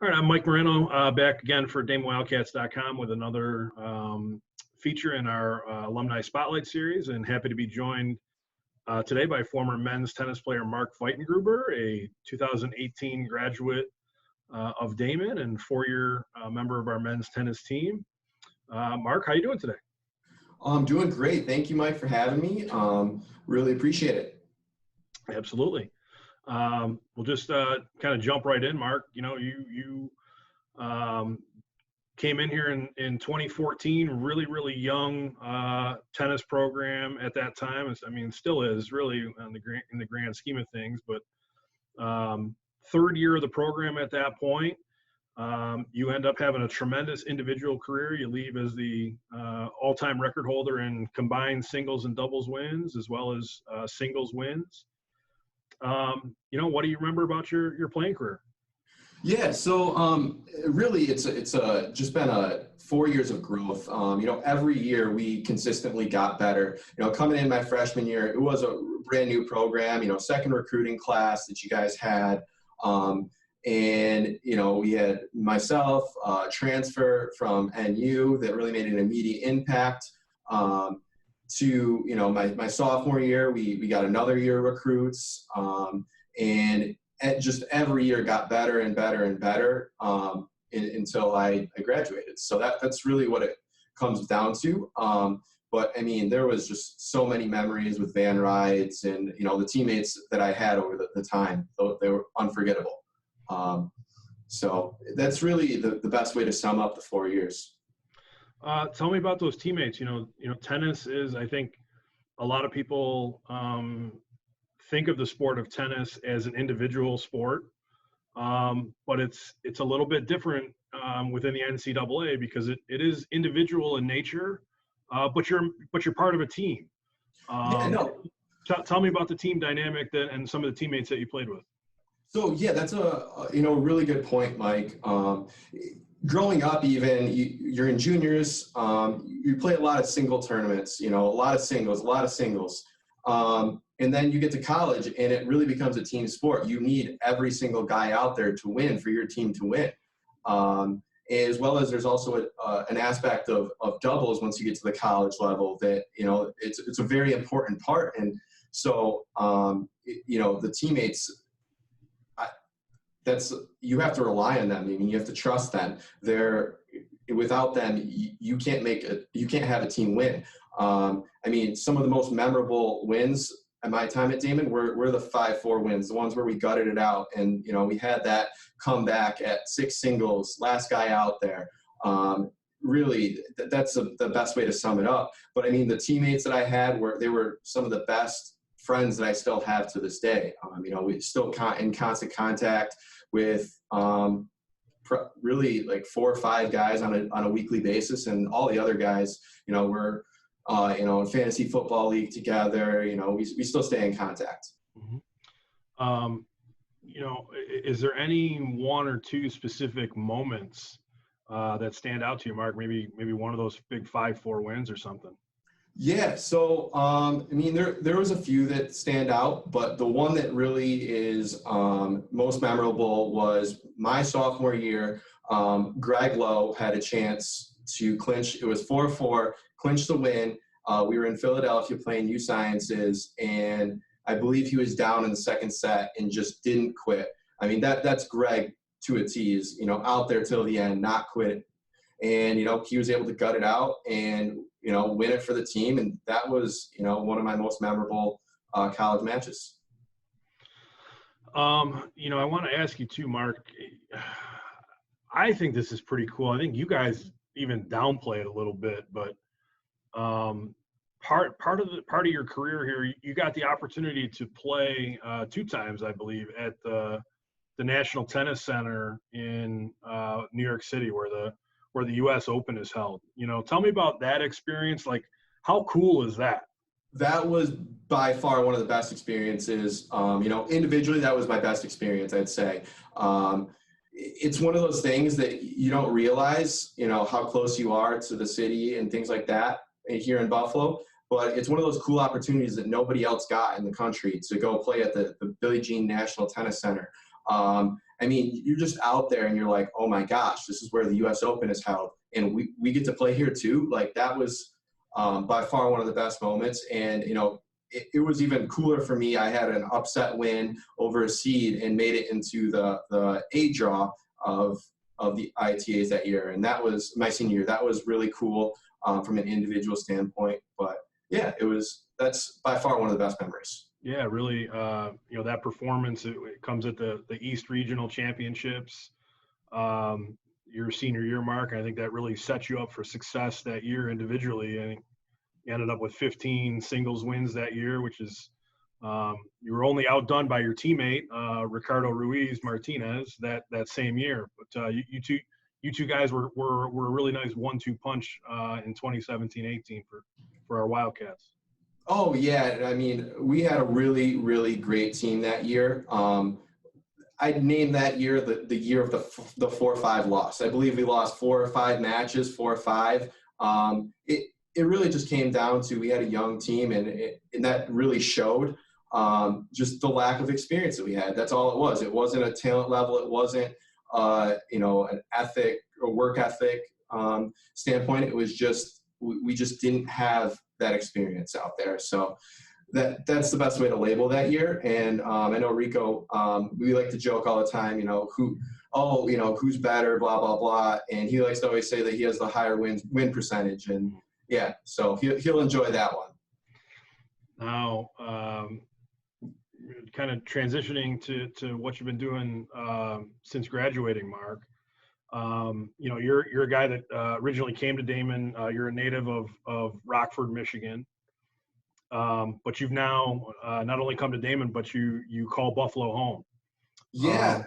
All right, I'm Mike Moreno, back again for DaemenWildcats.com with another feature in our Alumni Spotlight Series, and happy to be joined today by former men's tennis player Mark Veitengruber, a 2018 graduate of Daemen and four-year member of our men's tennis team. Mark, how you doing today? I'm doing great. Thank you, Mike, for having me. Really appreciate it. Absolutely. We'll just kind of jump right in, Mark. You know, you came in here in 2014, really young tennis program at that time. I mean, still is really in the grand scheme of things. But third year of the program at that point, you end up having a tremendous individual career. You leave as the all-time record holder in combined singles and doubles wins, as well as singles wins. You know, what do you remember about your playing career? Yeah, so really, it's just been 4 years of growth. You know, every year we consistently got better. You know, coming in my freshman year, it was a brand new program. You know, second recruiting class that you guys had, and you know, we had myself transfer from NU that really made an immediate impact. To, you know, my sophomore year, we got another year of recruits, and just every year got better and better and better until I graduated. So that's really what it comes down to. But I mean, there was just so many memories with van rides and, you know, the teammates that I had over the time. They were unforgettable. So that's really the best way to sum up the 4 years. Tell me about those teammates. You know, tennis is, I think, a lot of people think of the sport of tennis as an individual sport, but it's a little bit different within the NCAA because it is individual in nature, but you're part of a team. Yeah, no. Tell me about the team dynamic and some of the teammates that you played with. So yeah, that's a really good point, Mike. Growing up, even you're in juniors, you play a lot of single tournaments, you know, a lot of singles. And then you get to college and it really becomes a team sport. You need every single guy out there to win for your team to win. As well as there's also an aspect of doubles once you get to the college level that, you know, it's a very important part. And so, you know, the teammates, you have to rely on them. I mean, you have to trust them. Without them, you can't have a team win. I mean, some of the most memorable wins at my time at Daemen were the 5-4 wins, the ones where we gutted it out. And, you know, we had that comeback at 6 singles, last guy out there. Really, that's the best way to sum it up. But I mean, the teammates that I had they were some of the best friends that I still have to this day. You know, we still in constant contact with really like 4 or 5 guys on a weekly basis, and all the other guys, you know, we're you know, in fantasy football league together. You know, we still stay in contact. Mm-hmm. You know, is there any one or two specific moments that stand out to you, Mark? Maybe one of those big 5-4 wins or something. Yeah, so I mean, there was a few that stand out, but the one that really is most memorable was my sophomore year. Greg Lowe had a chance to clinch. It was 4-4, clinch the win. We were in Philadelphia playing U Sciences, and I believe he was down in the second set and just didn't quit. I mean, that's Greg to a T's, you know, out there till the end, not quit. And, you know, he was able to gut it out and, you know, win it for the team. And that was, you know, one of my most memorable college matches. You know, I want to ask you too, Mark. I think this is pretty cool. I think you guys even downplay it a little bit, but part of your career here, you got the opportunity to play 2 times, I believe, at the National Tennis Center in New York City, where the U.S. Open is held. You know, tell me about that experience. Like, how cool is that? That was by far one of the best experiences. You know, individually, that was my best experience, I'd say. It's one of those things that you don't realize, you know, how close you are to the city and things like that here in Buffalo. But it's one of those cool opportunities that nobody else got in the country to go play at the Billie Jean National Tennis Center. I mean, you're just out there and you're like, oh my gosh, this is where the US Open is held. And we get to play here too. Like that was by far one of the best moments. And, you know, it was even cooler for me. I had an upset win over a seed and made it into the A draw of the ITAs that year. And that was my senior year. That was really cool from an individual standpoint. But yeah, that's by far one of the best memories. Yeah, really, you know, that performance, it comes at the East Regional Championships, your senior year, Mark. I think that really set you up for success that year individually. And you ended up with 15 singles wins that year, which is, you were only outdone by your teammate, Ricardo Ruiz Martinez that same year. But you two guys were a really nice 1-2 punch in 2017-18 for our Wildcats. Oh yeah, I mean, we had a really, really great team that year. I'd name that year the year of the 4-5 loss. I believe we lost 4 or 5 matches, 4 or 5. It really just came down to we had a young team, and that really showed just the lack of experience that we had. That's all it was. It wasn't a talent level. It wasn't you know, an ethic or work ethic standpoint. It was just we just didn't have that experience out there. So that's the best way to label that year. And I know Rico, we like to joke all the time, you know, who's better, blah, blah, blah. And he likes to always say that he has the higher win percentage. And yeah, so he'll enjoy that one. Now, kind of transitioning to what you've been doing since graduating, Mark. You know, you're a guy that originally came to Daemen. You're a native of Rockford, Michigan. But you've now not only come to Daemen, but you call Buffalo home. Yeah.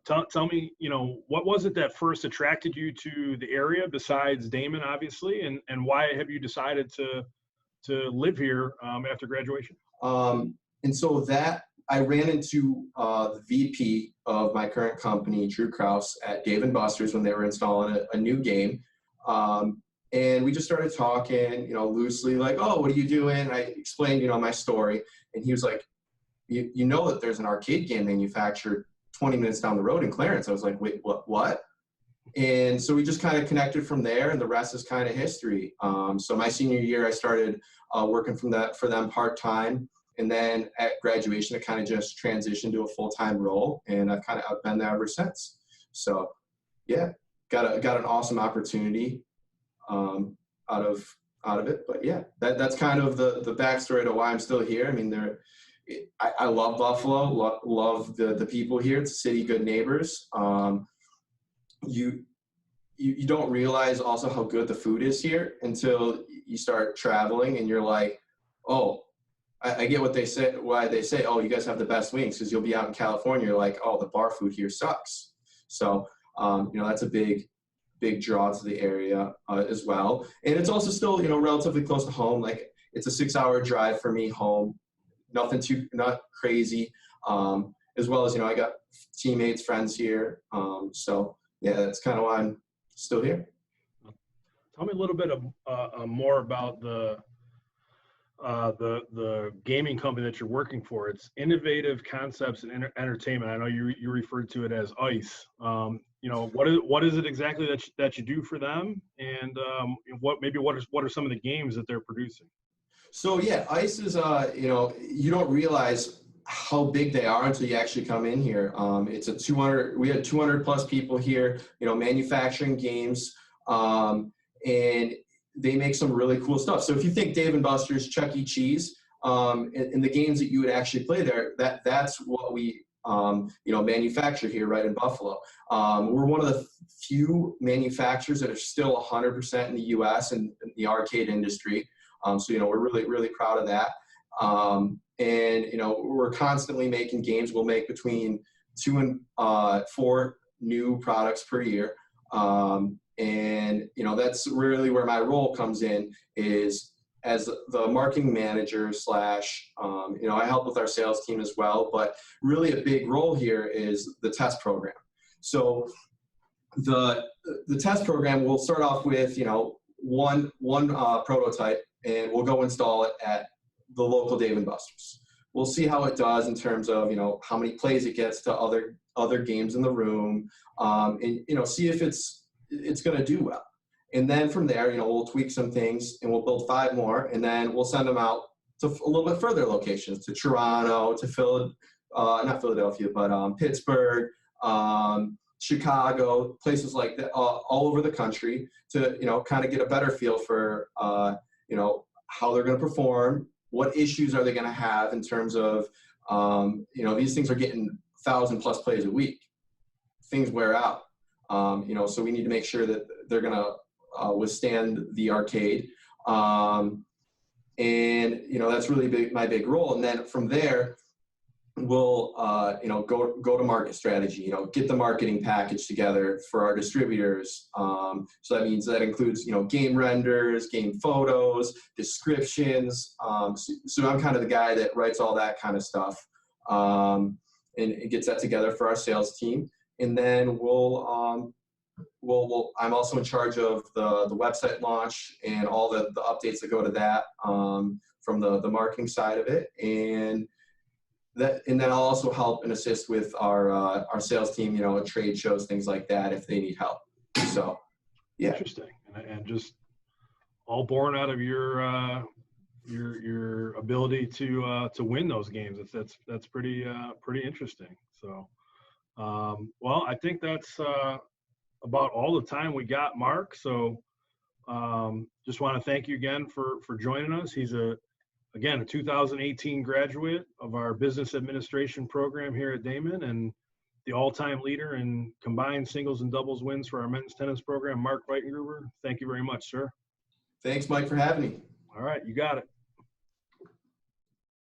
Tell me, you know, what was it that first attracted you to the area besides Daemen, obviously, and why have you decided to live here after graduation? And so that I ran into the VP of my current company, Drew Kraus, at Dave & Buster's when they were installing a new game. And we just started talking, you know, loosely, like, oh, what are you doing? I explained, you know, my story. And he was like, you know that there's an arcade game manufactured 20 minutes down the road in Clarence. I was like, wait, what? And so we just kind of connected from there, and the rest is kind of history. So my senior year, I started working for them part-time. And then at graduation, it kind of just transitioned to a full-time role, and I've been there ever since. So yeah, got an awesome opportunity out of it. But yeah, that's kind of the backstory to why I'm still here. I mean, I love Buffalo, love the people here. It's a city, good neighbors. You don't realize also how good the food is here until you start traveling, and you're like, oh, I get what they say, why they say, oh, you guys have the best wings, because you'll be out in California, you're like, oh, the bar food here sucks. So, you know, that's a big draw to the area as well. And it's also still, you know, relatively close to home. Like, it's a 6-hour drive for me home, not crazy. As well as, you know, I got teammates, friends here. So yeah, that's kind of why I'm still here. Tell me a little bit more about the gaming company that you're working for. It's Innovative Concepts and Entertainment. I know you referred to it as ICE. You know, what is it exactly that you do for them, and what are some of the games that they're producing? So yeah, ICE is you know, you don't realize how big they are until you actually come in here. It's we had 200 plus people here, you know, manufacturing games, and they make some really cool stuff. So if you think Dave & Buster's, Chuck E. Cheese, and the games that you would actually play there, that's what we you know, manufacture here right in Buffalo. We're one of the few manufacturers that are still 100% in the U.S. and in the arcade industry. So, you know, we're really, really proud of that. And, you know, we're constantly making games. We'll make between 2 and 4 new products per year. And, you know, that's really where my role comes in, is as the marketing manager / you know, I help with our sales team as well, but really a big role here is the test program. So the test program, we'll start off with, you know, one prototype, and we'll go install it at the local Dave & Buster's. We'll see how it does in terms of, you know, how many plays it gets to other other games in the room, and, you know, see if it's going to do well. And then from there, you know, we'll tweak some things and we'll build 5 more, and then we'll send them out to a little bit further locations, to Toronto, to not Philadelphia, but Pittsburgh, Chicago, places like that, all over the country, to, you know, kind of get a better feel for, you know, how they're going to perform, what issues are they going to have in terms of, you know, these things are getting 1,000+ plays a week. Things wear out, you know, so we need to make sure that they're going to withstand the arcade. And, you know, that's really my big role. And then from there, we'll, you know, go to market strategy, you know, get the marketing package together for our distributors. So that includes, you know, game renders, game photos, descriptions. So I'm kind of the guy that writes all that kind of stuff, and gets that together for our sales team. And then I'm also in charge of the website launch and all the updates that go to that, from the marketing side of it. And then I'll also help and assist with our sales team, you know, at trade shows, things like that, if they need help. So, yeah. Interesting. And just all born out of your ability to win those games. That's pretty interesting. So, well, I think that's about all the time we got, Mark. So, just want to thank you again for joining us. He's a 2018 graduate of our business administration program here at Daemen, and the all-time leader in combined singles and doubles wins for our men's tennis program, Mark Veitengruber. Thank you very much, sir. Thanks, Mike, for having me. All right, you got it.